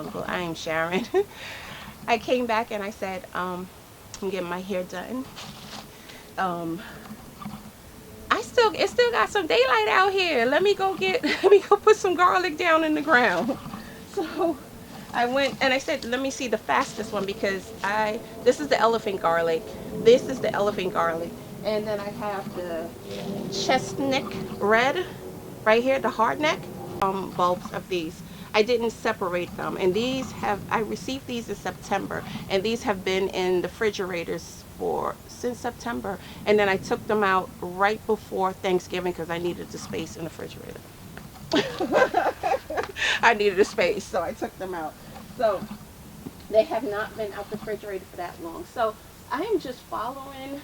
Abeautifuljungle. I am Sharon. I came back and I said, I'm getting my hair done. Um, it still got some daylight out here. Let me go let me go put some garlic down in the ground. So I went and I said, let me see the fastest one because this is the elephant garlic. This is the elephant garlic. And then I have the chestnut red right here, the hard neck bulbs of these. I didn't separate them, and I received these in September, and these have been in the refrigerators since September, and then I took them out right before Thanksgiving because I needed the space in the refrigerator. I needed a space, so I took them out. So they have not been out the refrigerator for that long. So I am just following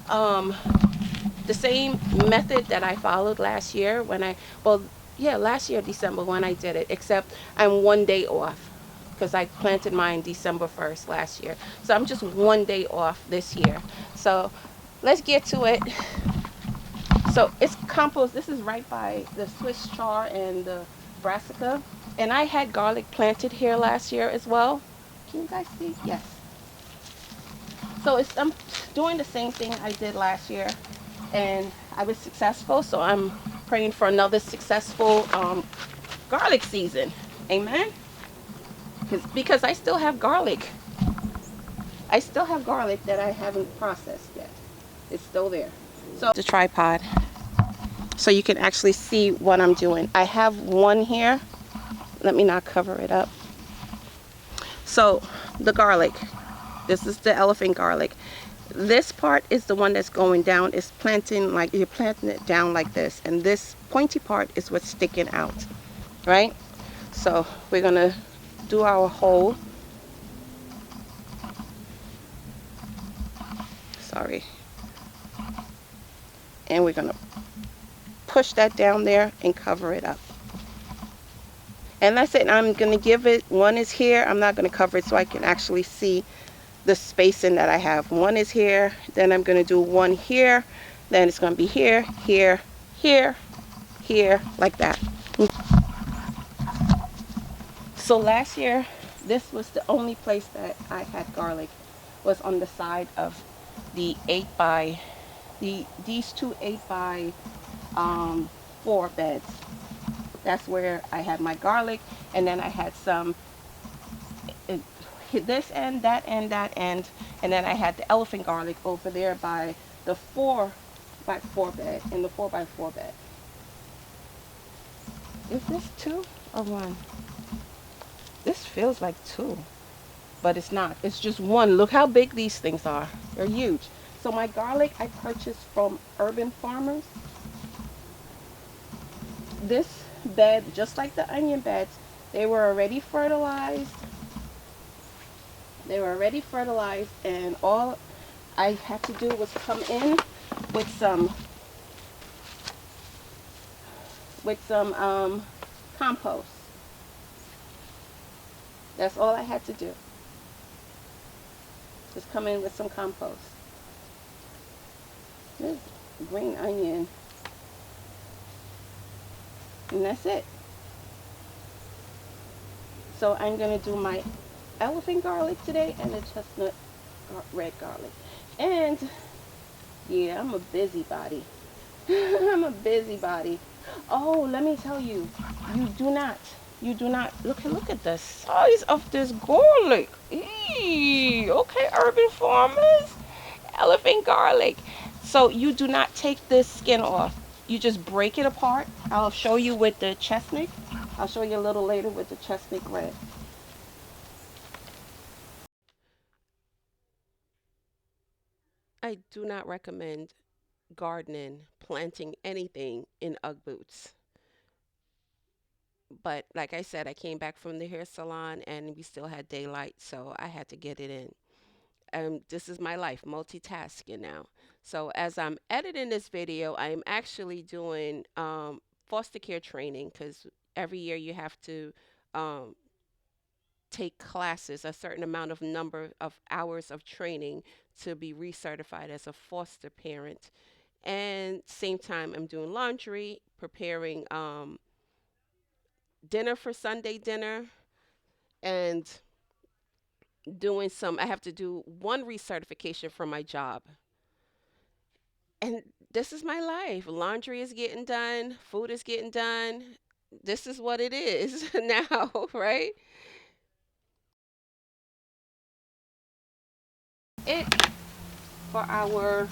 um, the same method that I followed last year last year December when I did it, except I'm 1 day off because I planted mine December 1st last year. So I'm just 1 day off this year. So let's get to it. So it's compost. This is right by the Swiss chard and the brassica. And I had garlic planted here last year as well. Can you guys see? Yes. So I'm doing the same thing I did last year, and I was successful. So I'm praying for another successful garlic season. Amen. Because I still have garlic. I still have garlic that I haven't processed yet. It's still there. So the tripod, so you can actually see what I'm doing. I have one here. Let me not cover it up. So the garlic. This is the elephant garlic. This part is the one that's going down. It's you're planting it down like this, and this pointy part is what's sticking out, right? So we're gonna do our hole. Sorry. And we're gonna push that down there and cover it up. And that's it. I'm gonna give it, one is here. I'm not gonna cover it so I can actually see the spacing that I have. One is here, then I'm going to do one here, then it's going to be here, here, here, here, like that. So last year, this was the only place that I had garlic, was on the side of the these two 8x4 beds. That's where I had my garlic, and then I had some this end, that end, that end, and then I had the elephant garlic over there by the 4x4 bed, in the 4x4 bed. Is this 2 or 1? This feels like 2, but it's not. It's just 1. Look how big these things are. They're huge. So my garlic I purchased from Urban Farmers. This bed, just like the onion beds, they were already fertilized. They were already fertilized, and all I had to do was come in with some compost. That's all I had to do. Just come in with some compost. This green onion. And that's it. So I'm going to do my elephant garlic today and the chestnut red garlic. And yeah, I'm a busybody. I'm a busybody. Oh, let me tell you, you do not look at the size of this garlic. Eee, okay, Urban Farmers, elephant garlic. So you do not take this skin off. You just break it apart. I'll show you with the chestnut. I'll show you a little later with the chestnut red. I do not recommend gardening, planting anything in Ugg boots. But like I said, I came back from the hair salon and we still had daylight, so I had to get it in. This is my life, multitasking now. So as I'm editing this video, I am actually doing foster care training because every year you have to um, take classes, a certain amount of number of hours of training to be recertified as a foster parent. And same time, I'm doing laundry, preparing dinner for Sunday dinner. and doing some, I have to do one recertification for my job. And this is my life. Laundry is getting done, food is getting done. This is what it is now, right? It for our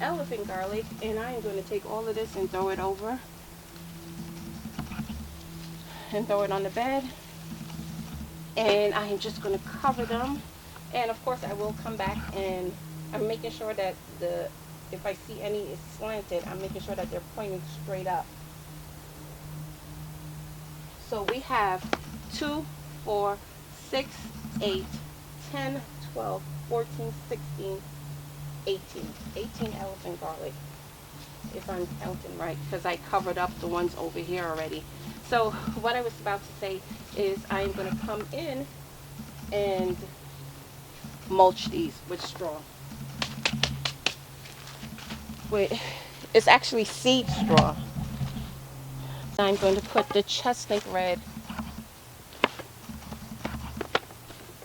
elephant garlic, and I am going to take all of this and throw it over and throw it on the bed. And I am just going to cover them. And of course, I will come back, and I'm making sure that if I see any is slanted, I'm making sure that they're pointing straight up. So we have 2, 4, 6, 8, 10, 12, 14, 16, 18. 18 elephant garlic, if I'm counting right, because I covered up the ones over here already. So what I was about to say is I'm going to come in and mulch these with straw. It's actually seed straw. I'm going to put the chestnut red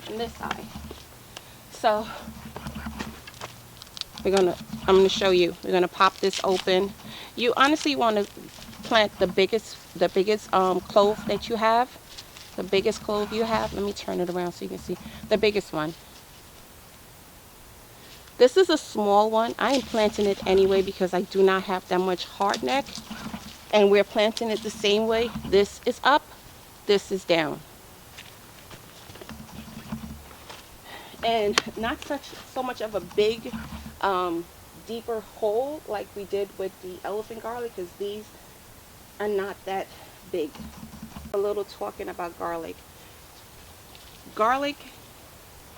on this side. So I'm gonna show you. We're gonna pop this open. You honestly want to plant the biggest clove that you have. The biggest clove you have. Let me turn it around so you can see the biggest one. This is a small one. I am planting it anyway because I do not have that much hardneck, and we're planting it the same way. This is up, this is down, and not so much of a big deeper hole like we did with the elephant garlic, because these are not that big. A little talking about garlic. Garlic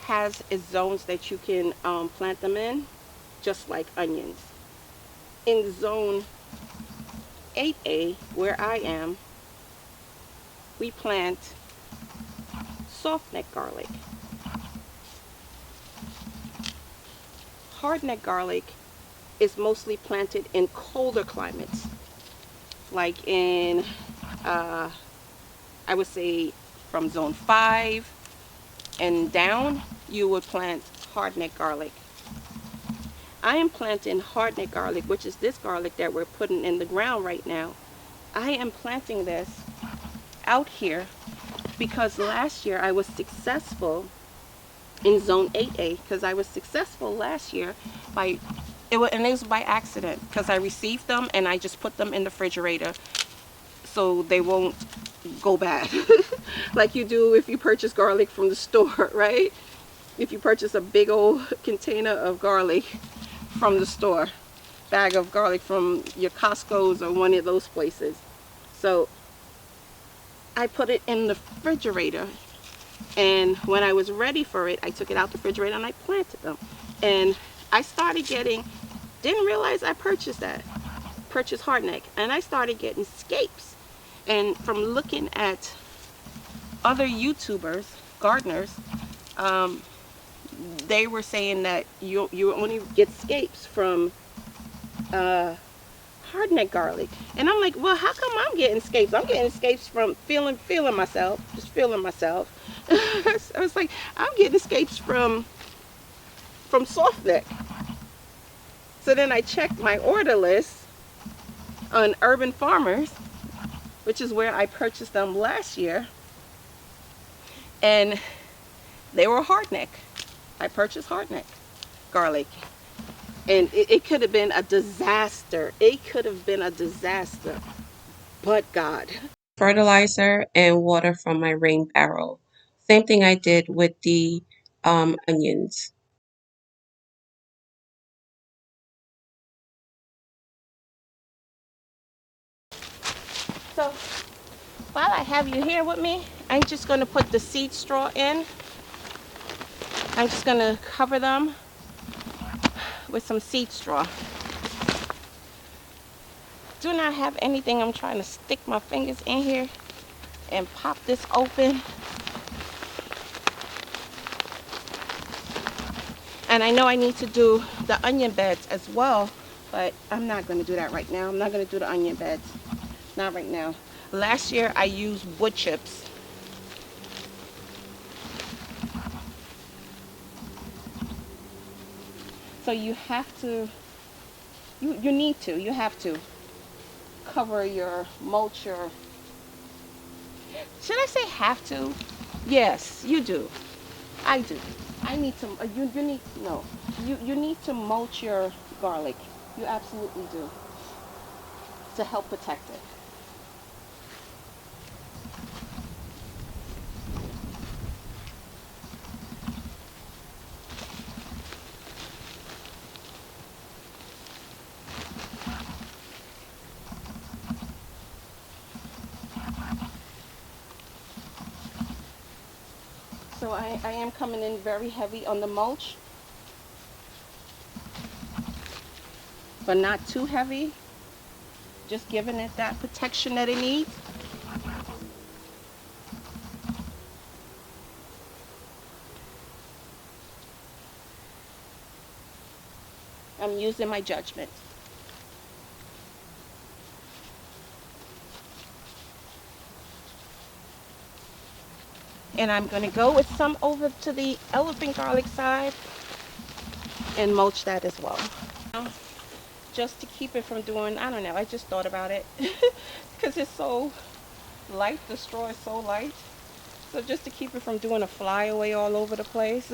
has its zones that you can plant them in, just like onions. In zone 8A, where I am, we plant softneck garlic. Hardneck garlic is mostly planted in colder climates, like in, I would say from zone 5 and down, you would plant hardneck garlic. I am planting hardneck garlic, which is this garlic that we're putting in the ground right now. I am planting this out here because last year I was successful in zone 8A, because I was successful last year and it was by accident, because I received them and I just put them in the refrigerator so they won't go bad. Like you do if you purchase garlic from the store, right? If you purchase a big old container of garlic from the store, bag of garlic from your Costco's or one of those places. So I put it in the refrigerator, and when I was ready for it, I took it out the refrigerator and I planted them. And I started getting, didn't realize I purchased hardneck, and I started getting scapes. And from looking at other YouTubers, gardeners, they were saying that you only get scapes from hardneck garlic. And I'm like, well, how come I'm getting scapes? I'm getting scapes from feeling myself, just feeling myself. I was like, I'm getting escapes from softneck. So then I checked my order list on Urban Farmers, which is where I purchased them last year, and they were hardneck. I purchased hardneck garlic, and it could have been a disaster. It could have been a disaster, but God. Fertilizer and water from my rain barrel. Same thing I did with the onions. So while I have you here with me, I'm just going to put the seed straw in. I'm just going to cover them with some seed straw. Do not have anything. I'm trying to stick my fingers in here and pop this open. And I know I need to do the onion beds as well, but I'm not going to do that right now. I'm not going to do the onion beds. Not right now. Last year I used wood chips. So you have to, you have to cover your mulch, your, should I say have to? Yes, you do. I do. I need to, you need, no, you need to mulch your garlic. You absolutely do, to help protect it. So I am coming in very heavy on the mulch, but not too heavy. Just giving it that protection that it needs. I'm using my judgment. And I'm going to go with some over to the elephant garlic side and mulch that as well. Just to keep it from doing, I don't know, I just thought about it because it's so light, the straw is so light. So just to keep it from doing a flyaway all over the place.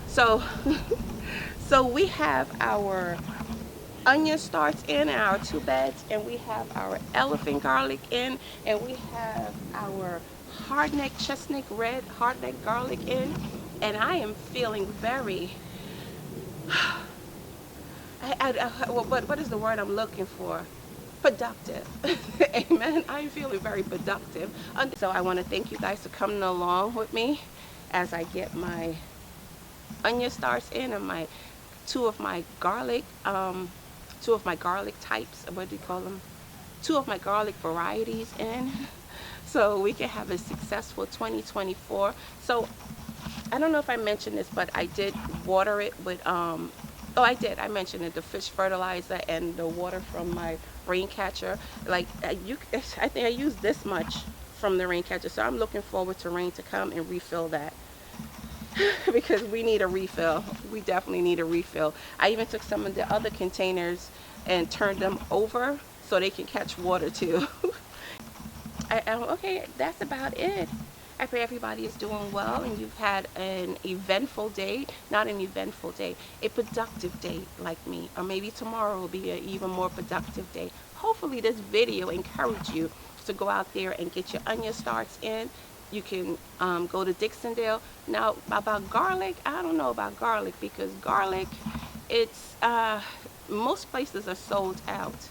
So, so we have our onion starts in our 2 beds, and we have our elephant garlic in, and we have our hardneck chestnut red hardneck garlic in, and I am feeling very what is the word I'm looking for? Productive. Amen. I'm feeling very productive. So I want to thank you guys for coming along with me as I get my onion starts in and my two of my garlic types, what do you call them? 2 of my garlic varieties in, so we can have a successful 2024. So I don't know if I mentioned this, but I did water it with oh, I did. I mentioned it, the fish fertilizer and the water from my rain catcher. Like I think I used this much from the rain catcher, so I'm looking forward to rain to come and refill that. Because we need a refill. We definitely need a refill. I even took some of the other containers and turned them over so they can catch water too. Okay, that's about it. I pray everybody is doing well and you've had an eventful day. Not an eventful day, a productive day like me. Or maybe tomorrow will be an even more productive day. Hopefully this video encouraged you to go out there and get your onion starts in. You can go to Dixondale. Now about garlic, I don't know about garlic, because garlic, it's most places are sold out.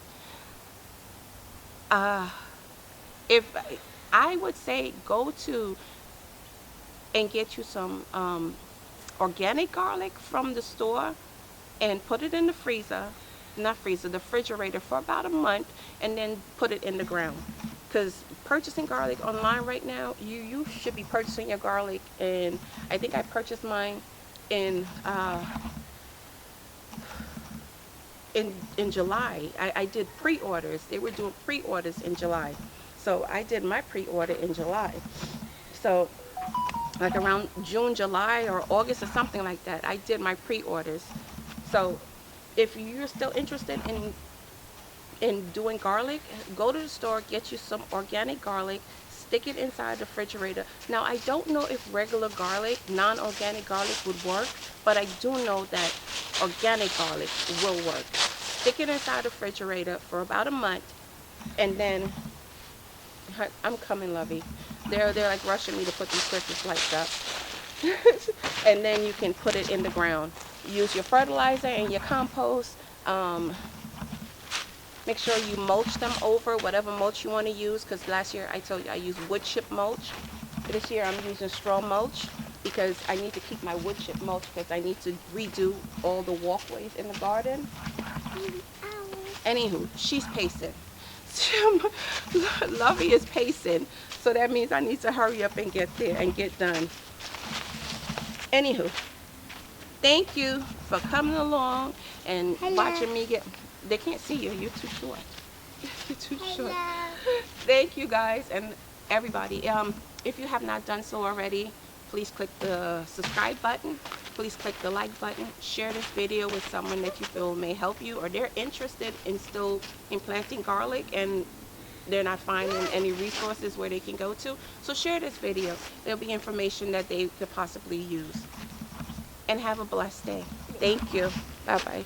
If I would say go to and get you some organic garlic from the store and put it in the freezer, not freezer, the refrigerator for about a month, and then put it in the ground. Because purchasing garlic online right now, you should be purchasing your garlic, and I think I purchased mine in July. I did pre-orders. They were doing pre-orders in July, so I did my pre-order in July. So like around June, July, or August or something like that, I did my pre-orders. So if you're still interested in doing garlic, go to the store, get you some organic garlic, stick it inside the refrigerator. Now I don't know if regular garlic, non-organic garlic would work, but I do know that organic garlic will work. Stick it inside the refrigerator for about a month, and then I'm coming, lovey. They're like rushing me to put these Christmas lights up. And then you can put it in the ground. Use your fertilizer and your compost. Make sure you mulch them over, whatever mulch you want to use, because last year I told you I used wood chip mulch. This year I'm using straw mulch because I need to keep my wood chip mulch, because I need to redo all the walkways in the garden. Anywho, she's pacing. Lovey is pacing, so that means I need to hurry up and get there and get done. Anywho, thank you for coming along and watching me get. They can't see you. You're too short. You're too short. Thank you guys, and everybody. If you have not done so already, please click the subscribe button. Please click the like button. Share this video with someone that you feel may help you, or they're interested in still in planting garlic and they're not finding any resources where they can go to. So share this video. There'll be information that they could possibly use. And have a blessed day. Thank you. Bye-bye.